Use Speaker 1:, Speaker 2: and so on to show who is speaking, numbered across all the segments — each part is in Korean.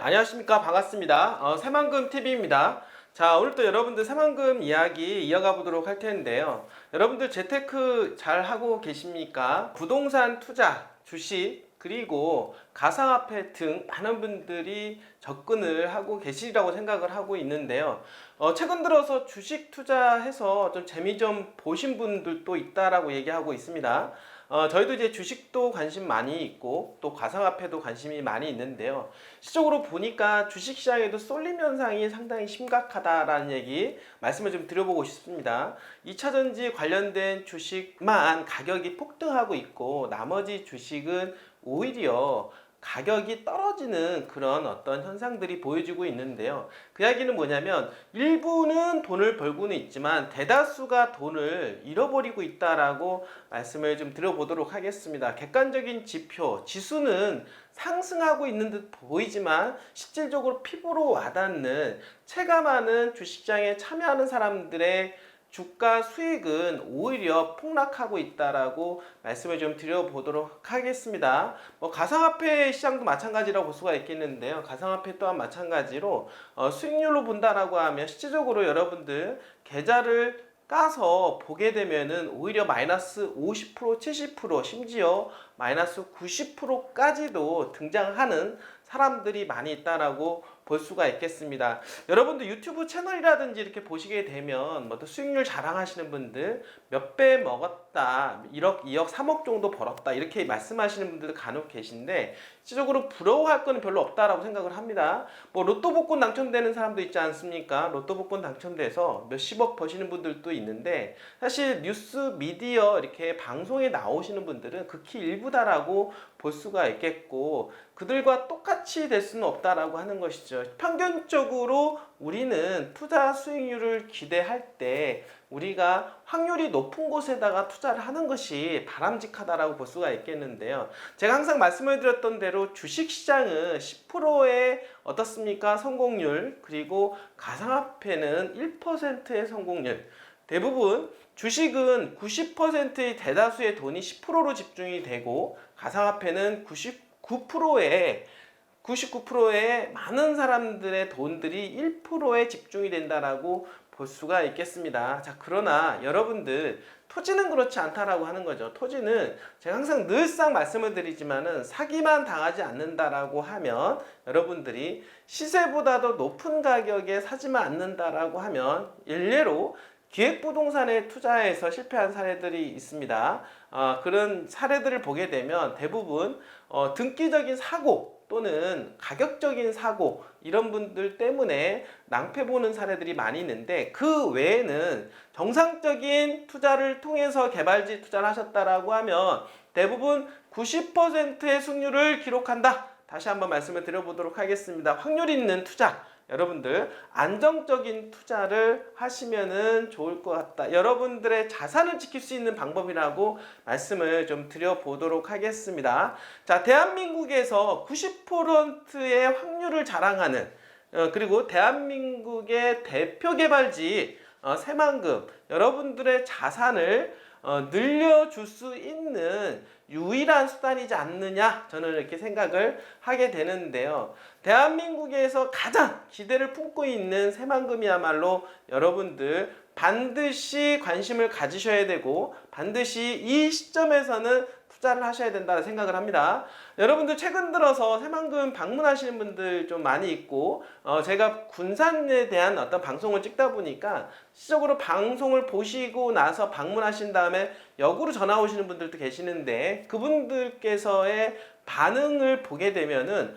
Speaker 1: 안녕하십니까. 반갑습니다. 새만금 TV입니다. 자, 오늘 또 여러분들 새만금 이야기 이어가 보도록 할 텐데요. 여러분들 재테크 잘 하고 계십니까? 부동산 투자, 주식, 그리고 가상화폐 등 많은 분들이 접근을 하고 계시리라고 생각을 하고 있는데요. 최근 들어서 주식 투자해서 좀 재미 좀 보신 분들도 있다라고 얘기하고 있습니다. 저희도 이제 주식도 관심 많이 있고 또 가상화폐도 관심이 많이 있는데요. 실적으로 보니까 주식시장에도 쏠림 현상이 상당히 심각하다라는 얘기 말씀을 좀 드려보고 싶습니다. 2차전지 관련된 주식만 가격이 폭등하고 있고 나머지 주식은 오히려 가격이 떨어지는 그런 어떤 현상들이 보여지고 있는데요. 그 이야기는 뭐냐면 일부는 돈을 벌고는 있지만 대다수가 돈을 잃어버리고 있다라고 말씀을 좀 드려보도록 하겠습니다. 객관적인 지표, 지수는 상승하고 있는 듯 보이지만 실질적으로 피부로 와닿는 체감하는 주식시장에 참여하는 사람들의 주가 수익은 오히려 폭락하고 있다라고 말씀을 좀 드려보도록 하겠습니다. 가상화폐 시장도 마찬가지라고 볼 수가 있겠는데요. 가상화폐 또한 마찬가지로 수익률로 본다라고 하면 실질적으로 여러분들 계좌를 까서 보게 되면은 오히려 마이너스 50%, 70%, 심지어 마이너스 90%까지도 등장하는 사람들이 많이 있다라고 볼 수가 있겠습니다. 여러분들 유튜브 채널이라든지 이렇게 보시게 되면 또 수익률 자랑하시는 분들 몇 배 먹었다, 1억, 2억, 3억 정도 벌었다 이렇게 말씀하시는 분들도 간혹 계신데 실질적으로 부러워할 거는 별로 없다라고 생각을 합니다. 로또 복권 당첨되는 사람도 있지 않습니까? 로또 복권 당첨돼서 몇십억 버시는 분들도 있는데 사실 뉴스 미디어 이렇게 방송에 나오시는 분들은 극히 일부다라고 볼 수가 있겠고 그들과 똑같이 될 수는 없다라고 하는 것이죠. 평균적으로 우리는 투자 수익률을 기대할 때 우리가 확률이 높은 곳에다가 투자를 하는 것이 바람직하다라고 볼 수가 있겠는데요. 제가 항상 말씀을 드렸던 대로 주식시장은 10%의 어떻습니까? 성공률, 그리고 가상화폐는 1%의 성공률. 대부분 주식은 90%의 대다수의 돈이 10%로 집중이 되고 가상화폐는 99%의 많은 사람들의 돈들이 1%에 집중이 된다라고 볼 수가 있겠습니다. 자, 그러나 여러분들 토지는 그렇지 않다라고 하는 거죠. 토지는 제가 항상 늘상 말씀을 드리지만은 사기만 당하지 않는다라고 하면 여러분들이 시세보다도 높은 가격에 사지만 않는다라고 하면 일례로 기획부동산에 투자해서 실패한 사례들이 있습니다. 그런 사례들을 보게 되면 대부분 등기적인 사고 또는 가격적인 사고 이런 분들 때문에 낭패 보는 사례들이 많이 있는데 그 외에는 정상적인 투자를 통해서 개발지 투자를 하셨다라고 하면 대부분 90%의 수익률을 기록한다. 다시 한번 말씀을 드려보도록 하겠습니다. 확률 있는 투자. 여러분들 안정적인 투자를 하시면은 좋을 것 같다. 여러분들의 자산을 지킬 수 있는 방법이라고 말씀을 좀 드려보도록 하겠습니다. 자, 대한민국에서 90%의 확률을 자랑하는 그리고 대한민국의 대표 개발지 새만금 여러분들의 자산을 늘려줄 수 있는 유일한 수단이지 않느냐 저는 이렇게 생각을 하게 되는데요. 대한민국에서 가장 기대를 품고 있는 새만금이야말로 여러분들 반드시 관심을 가지셔야 되고 반드시 이 시점에서는 투자를 하셔야 된다는 생각을 합니다. 여러분들 최근 들어서 새만금 방문하시는 분들 좀 많이 있고 제가 군산에 대한 어떤 방송을 찍다 보니까 실적으로 방송을 보시고 나서 방문하신 다음에 역으로 전화 오시는 분들도 계시는데 그분들께서의 반응을 보게 되면은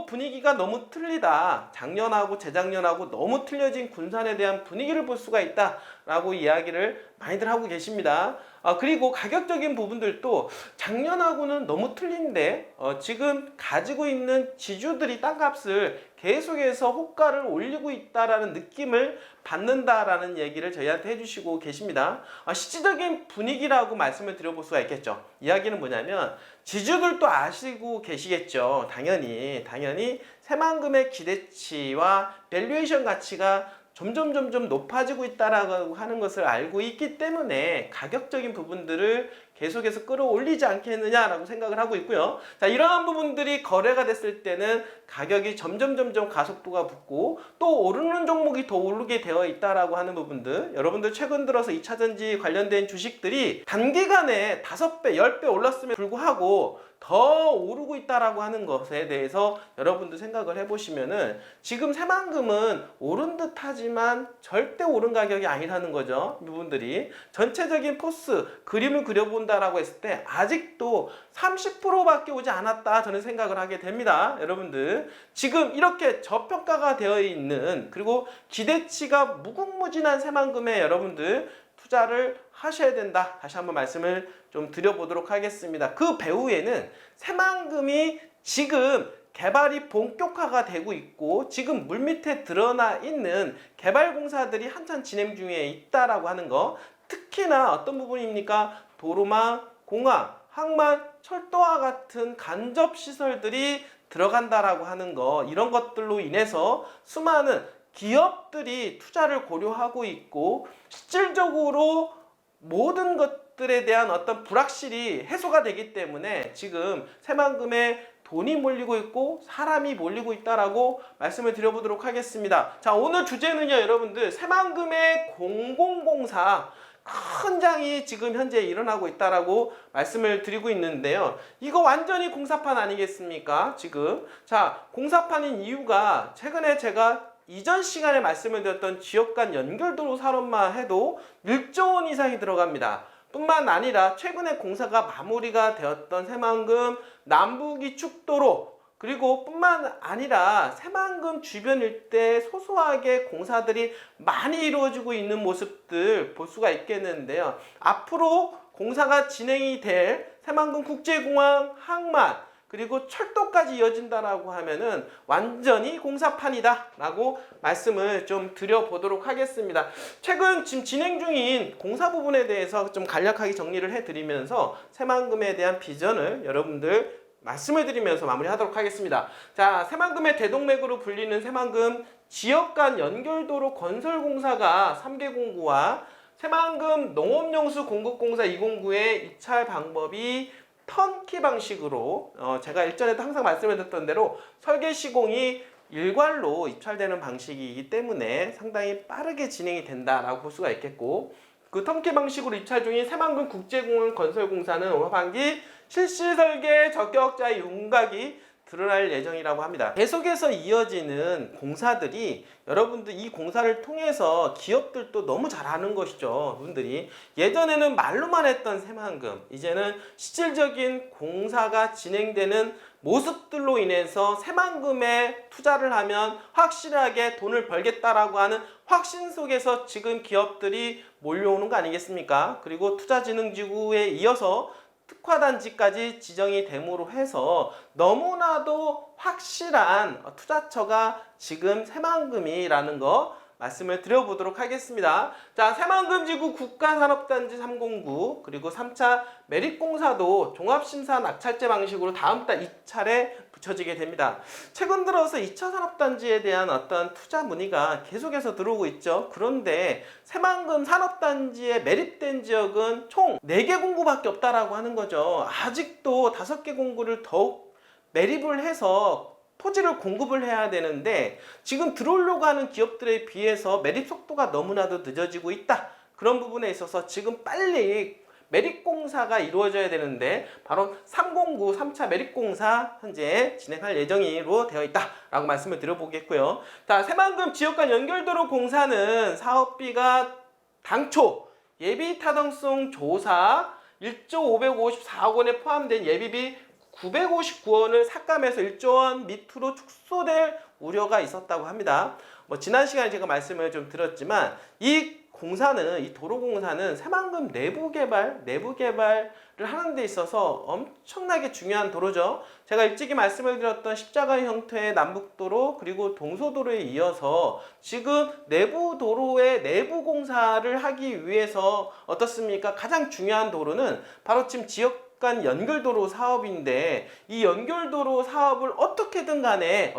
Speaker 1: 분위기가 너무 틀리다. 작년하고 재작년하고 너무 틀려진 군산에 대한 분위기를 볼 수가 있다라고 이야기를 많이들 하고 계십니다. 그리고 가격적인 부분들도 작년하고는 너무 틀린데 지금 가지고 있는 지주들이 땅값을 계속해서 호가를 올리고 있다라는 느낌을 받는다라는 얘기를 저희한테 해주시고 계십니다. 실질적인 분위기라고 말씀을 드려볼 수가 있겠죠. 이야기는 뭐냐면 지주들도 아시고 계시겠죠. 당연히 새만금의 기대치와 밸류에이션 가치가 점점 높아지고 있다라고 하는 것을 알고 있기 때문에 가격적인 부분들을 계속해서 끌어올리지 않겠느냐라고 생각을 하고 있고요. 자, 이러한 부분들이 거래가 됐을 때는 가격이 점점 가속도가 붙고 또 오르는 종목이 더 오르게 되어 있다라고 하는 부분들, 여러분들 최근 들어서 2차전지 관련된 주식들이 단기간에 5배, 10배 올랐음에도 불구하고 더 오르고 있다라고 하는 것에 대해서 여러분들 생각을 해보시면은 지금 새만금은 오른 듯 하지만 절대 오른 가격이 아니라는 거죠. 부분들이 전체적인 포스 그림을 그려본다라고 했을 때 아직도 30%밖에 오지 않았다, 저는 생각을 하게 됩니다. 여러분들 지금 이렇게 저평가가 되어 있는, 그리고 기대치가 무궁무진한 새만금에 여러분들 투자를 하셔야 된다, 다시 한번 말씀을 좀 드려보도록 하겠습니다. 그 배후에는 새만금이 지금 개발이 본격화가 되고 있고 지금 물밑에 드러나 있는 개발 공사들이 한참 진행 중에 있다라고 하는 거, 특히나 어떤 부분입니까? 도로망, 공항, 항만, 철도와 같은 간접 시설들이 들어간다라고 하는 거, 이런 것들로 인해서 수많은 기업들이 투자를 고려하고 있고 실질적으로 모든 것들에 대한 어떤 불확실이 해소가 되기 때문에 지금 새만금에 돈이 몰리고 있고 사람이 몰리고 있다라고 말씀을 드려보도록 하겠습니다. 자, 오늘 주제는요, 여러분들 새만금의 공공공사 큰 장이 지금 현재 일어나고 있다라고 말씀을 드리고 있는데요. 이거 완전히 공사판 아니겠습니까? 지금 자, 공사판인 이유가 최근에 제가 이전 시간에 말씀을 드렸던 지역 간 연결도로 사업만 해도 1조 원 이상이 들어갑니다. 뿐만 아니라 최근에 공사가 마무리가 되었던 새만금 남부기축도로, 그리고 뿐만 아니라 새만금 주변 일대에 소소하게 공사들이 많이 이루어지고 있는 모습들 볼 수가 있겠는데요. 앞으로 공사가 진행이 될 새만금 국제공항, 항만, 그리고 철도까지 이어진다라고 하면은 완전히 공사판이다 라고 말씀을 좀 드려보도록 하겠습니다. 최근 지금 진행 중인 공사 부분에 대해서 좀 간략하게 정리를 해드리면서 새만금에 대한 비전을 여러분들 말씀을 드리면서 마무리하도록 하겠습니다. 자, 새만금의 대동맥으로 불리는 새만금 지역 간 연결도로 건설 공사가 3개 공구와 새만금 농업용수 공급공사 2공구의 입찰 방법이 턴키 방식으로, 제가 일전에도 항상 말씀을 드렸던 대로 설계 시공이 일괄로 입찰되는 방식이기 때문에 상당히 빠르게 진행이 된다라고 볼 수가 있겠고, 그 턴키 방식으로 입찰 중인 새만금 국제공항 건설공사는 올 하반기 실시 설계 적격자의 윤곽이 드러날 예정이라고 합니다. 계속해서 이어지는 공사들이 여러분들 이 공사를 통해서 기업들도 너무 잘 아는 것이죠. 분들이 예전에는 말로만 했던 새만금, 이제는 실질적인 공사가 진행되는 모습들로 인해서 새만금에 투자를 하면 확실하게 돈을 벌겠다라고 하는 확신 속에서 지금 기업들이 몰려오는 거 아니겠습니까? 그리고 투자진흥지구에 이어서 특화단지까지 지정이 됨으로 해서 너무나도 확실한 투자처가 지금 새만금이라는 거 말씀을 드려보도록 하겠습니다. 자, 새만금지구 국가산업단지 3공구 그리고 3차 매립공사도 종합심사 낙찰제 방식으로 다음 달 2차례 붙여지게 됩니다. 최근 들어서 2차 산업단지에 대한 어떤 투자 문의가 계속해서 들어오고 있죠. 그런데 새만금 산업단지에 매립된 지역은 총 4개 공구밖에 없다라고 하는 거죠. 아직도 5개 공구를 더욱 매립을 해서 토지를 공급을 해야 되는데 지금 들어오려고 하는 기업들에 비해서 매립 속도가 너무나도 늦어지고 있다. 그런 부분에 있어서 지금 빨리 매립공사가 이루어져야 되는데 바로 3공구 3차 매립공사 현재 진행할 예정으로 되어 있다라고 말씀을 드려보겠고요. 자, 새만금 지역 간 연결도로 공사는 사업비가 당초 예비 타당성 조사 1조 554억 원에 포함된 예비비 959원을 삭감해서 1조 원 밑으로 축소될 우려가 있었다고 합니다. 지난 시간에 제가 말씀을 좀 드렸지만 이 공사는, 이 도로공사는 새만금 내부 개발을 하는 데 있어서 엄청나게 중요한 도로죠. 제가 일찍이 말씀을 드렸던 십자가 형태의 남북도로 그리고 동서도로에 이어서 지금 내부 도로의 내부 공사를 하기 위해서 어떻습니까? 가장 중요한 도로는 바로 지금 지역 간 연결도로 사업인데 이 연결도로 사업을 어떻게든 간에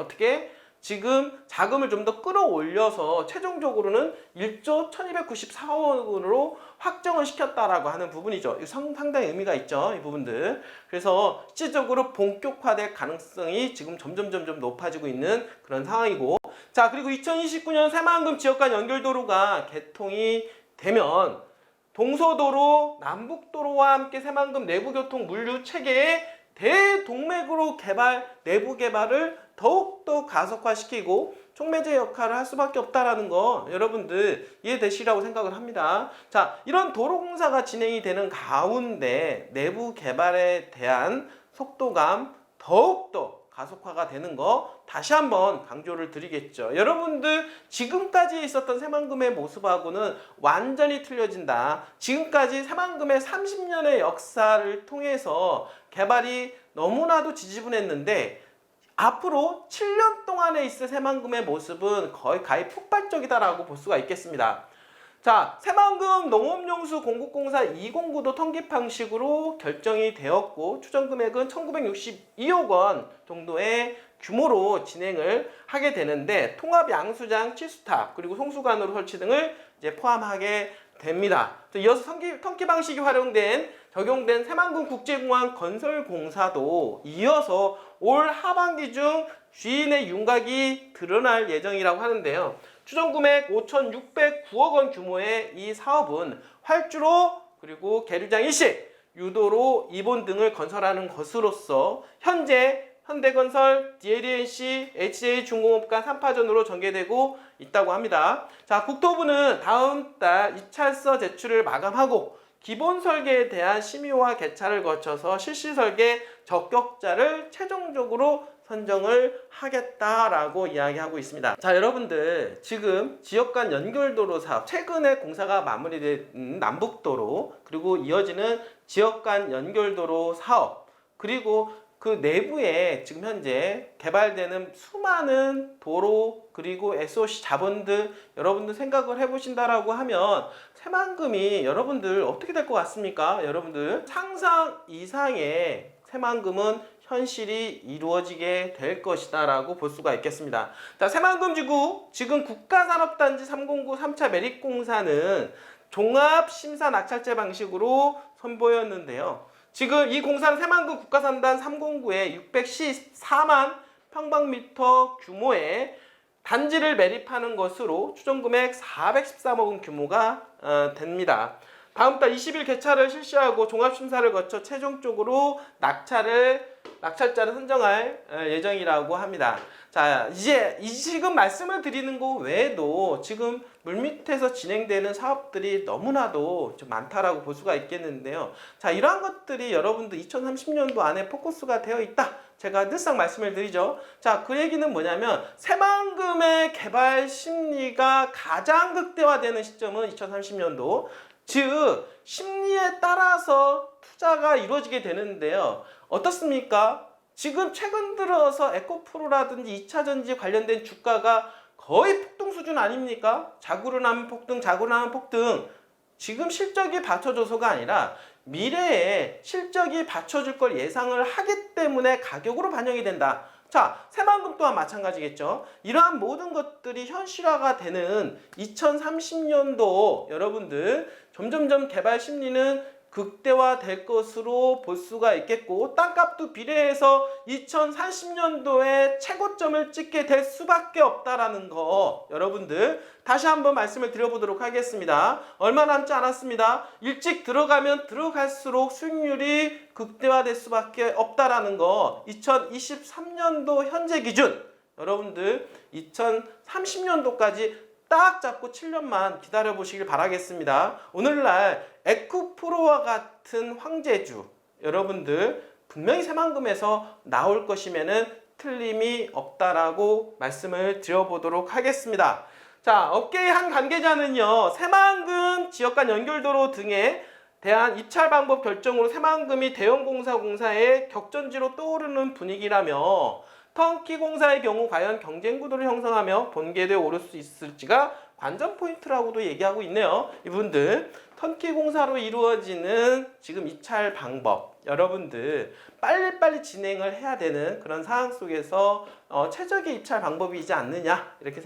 Speaker 1: 지금 자금을 좀 더 끌어올려서 최종적으로는 1조 1294억 원으로 확정을 시켰다라고 하는 부분이죠. 상당히 의미가 있죠. 이 부분들. 그래서 실질적으로 본격화될 가능성이 지금 점점 높아지고 있는 그런 상황이고, 자, 그리고 2029년 새만금 지역 간 연결도로가 개통이 되면 동서도로, 남북도로와 함께 새만금 내부교통 물류 체계의 대동맥으로 내부 개발을 더욱더 가속화시키고 촉매제 역할을 할 수밖에 없다라는 거 여러분들 이해되시라고 생각을 합니다. 자, 이런 도로공사가 진행이 되는 가운데 내부 개발에 대한 속도감 더욱더 가속화가 되는 거 다시 한번 강조를 드리겠죠. 여러분들 지금까지 있었던 새만금의 모습하고는 완전히 틀려진다. 지금까지 새만금의 30년의 역사를 통해서 개발이 너무나도 지지분했는데 앞으로 7년 동안에 있을 새만금의 모습은 거의 폭발적이다라고 볼 수가 있겠습니다. 자, 새만금 농업용수 공급공사 209도 통계 방식으로 결정이 되었고 추정 금액은 1962억 원 정도의 규모로 진행을 하게 되는데 통합 양수장, 치수탑, 그리고 송수관으로 설치 등을 이제 포함하게 됩니다. 이어서 통계 방식이 적용된 새만금 국제공항 건설공사도 이어서 올 하반기 중 주인의 윤곽이 드러날 예정이라고 하는데요. 추정 금액 5,609억 원 규모의 이 사업은 활주로, 그리고 계류장 일식, 유도로 2본 등을 건설하는 것으로서 현재 현대건설, DLNC, HJ중공업과 3파전으로 전개되고 있다고 합니다. 자, 국토부는 다음 달 2차서 제출을 마감하고 기본 설계에 대한 심의와 개찰을 거쳐서 실시 설계 적격자를 최종적으로 선정을 하겠다라고 이야기하고 있습니다. 자, 여러분들 지금 지역 간 연결도로 사업, 최근에 공사가 마무리된 남북도로, 그리고 이어지는 지역 간 연결도로 사업, 그리고 그 내부에 지금 현재 개발되는 수많은 도로, 그리고 SOC 자본들 여러분들 생각을 해보신다라고 하면 새만금이 여러분들 어떻게 될 것 같습니까? 여러분들 상상 이상의 새만금은 현실이 이루어지게 될 것이다 라고 볼 수가 있겠습니다. 자, 새만금지구 지금 국가산업단지 309 3차 매립공사는 종합심사 낙찰제 방식으로 선보였는데요. 지금 이 공사는 새만금 국가산단 309에 614만 평방미터 규모의 단지를 매립하는 것으로 추정금액 413억 원 규모가 됩니다. 다음 달 20일 개찰을 실시하고 종합심사를 거쳐 최종적으로 낙찰자를 선정할 예정이라고 합니다. 자, 이제 지금 말씀을 드리는 거 외에도 지금 물밑에서 진행되는 사업들이 너무나도 좀 많다라고 볼 수가 있겠는데요. 자, 이러한 것들이 여러분들 2030년도 안에 포커스가 되어 있다. 제가 늘상 말씀을 드리죠. 자, 그 얘기는 뭐냐면 새만금의 개발 심리가 가장 극대화되는 시점은 2030년도. 즉 심리에 따라서 투자가 이루어지게 되는데요. 어떻습니까? 지금 최근 들어서 에코프로라든지 2차전지 관련된 주가가 거의 폭등 수준 아닙니까? 자구로 나면 폭등, 자구로 나면 폭등. 지금 실적이 받쳐줘서가 아니라 미래에 실적이 받쳐줄 걸 예상을 하기 때문에 가격으로 반영이 된다. 자, 새만금 또한 마찬가지겠죠. 이러한 모든 것들이 현실화가 되는 2030년도 여러분들 점점점 개발 심리는 극대화될 것으로 볼 수가 있겠고 땅값도 비례해서 2030년도에 최고점을 찍게 될 수밖에 없다라는 거 여러분들 다시 한번 말씀을 드려보도록 하겠습니다. 얼마 남지 않았습니다. 일찍 들어가면 들어갈수록 수익률이 극대화될 수밖에 없다라는 거 2023년도 현재 기준 여러분들 2030년도까지 딱 잡고 7년만 기다려보시길 바라겠습니다. 오늘날 에코프로와 같은 황제주 여러분들 분명히 새만금에서 나올 것이면은 틀림이 없다라고 말씀을 드려보도록 하겠습니다. 자, 업계의 한 관계자는요, 새만금 지역 간 연결도로 등에 대한 입찰 방법 결정으로 새만금이 대형공사의 격전지로 떠오르는 분위기라며 턴키 공사의 경우 과연 경쟁 구도를 형성하며 본궤도에 오를 수 있을지가 관전 포인트라고도 얘기하고 있네요. 이분들 턴키 공사로 이루어지는 지금 입찰 방법 여러분들 빨리빨리 진행을 해야 되는 그런 상황 속에서 최적의 입찰 방법이지 않느냐 이렇게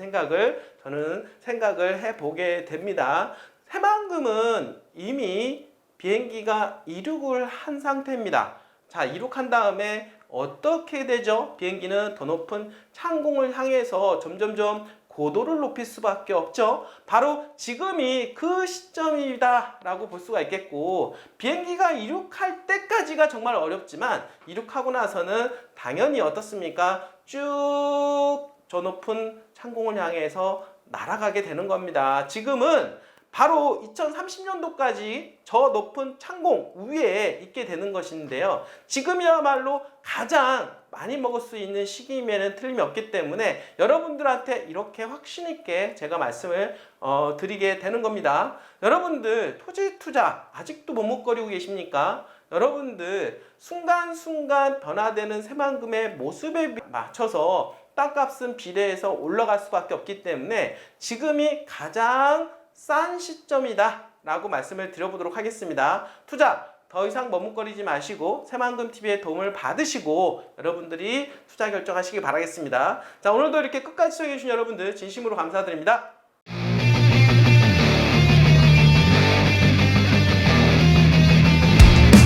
Speaker 1: 저는 생각을 해보게 됩니다. 새만금은 이미 비행기가 이륙을 한 상태입니다. 자, 이륙한 다음에 어떻게 되죠? 비행기는 더 높은 창공을 향해서 점점점 고도를 높일 수밖에 없죠. 바로 지금이 그 시점이다 라고 볼 수가 있겠고, 비행기가 이륙할 때까지가 정말 어렵지만 이륙하고 나서는 당연히 어떻습니까? 쭉 저 높은 창공을 향해서 날아가게 되는 겁니다. 지금은 바로 2030년도까지 저 높은 창공 위에 있게 되는 것인데요. 지금이야말로 가장 많이 먹을 수 있는 시기임에는 틀림이 없기 때문에 여러분들한테 이렇게 확신 있게 제가 말씀을 드리게 되는 겁니다. 여러분들 토지 투자 아직도 머뭇거리고 계십니까? 여러분들 순간순간 변화되는 새만금의 모습에 맞춰서 땅값은 비례해서 올라갈 수밖에 없기 때문에 지금이 가장 싼 시점이다 라고 말씀을 드려보도록 하겠습니다. 투자 더 이상 머뭇거리지 마시고 새만금TV의 도움을 받으시고 여러분들이 투자 결정하시기 바라겠습니다. 자, 오늘도 이렇게 끝까지 시청해주신 여러분들 진심으로 감사드립니다.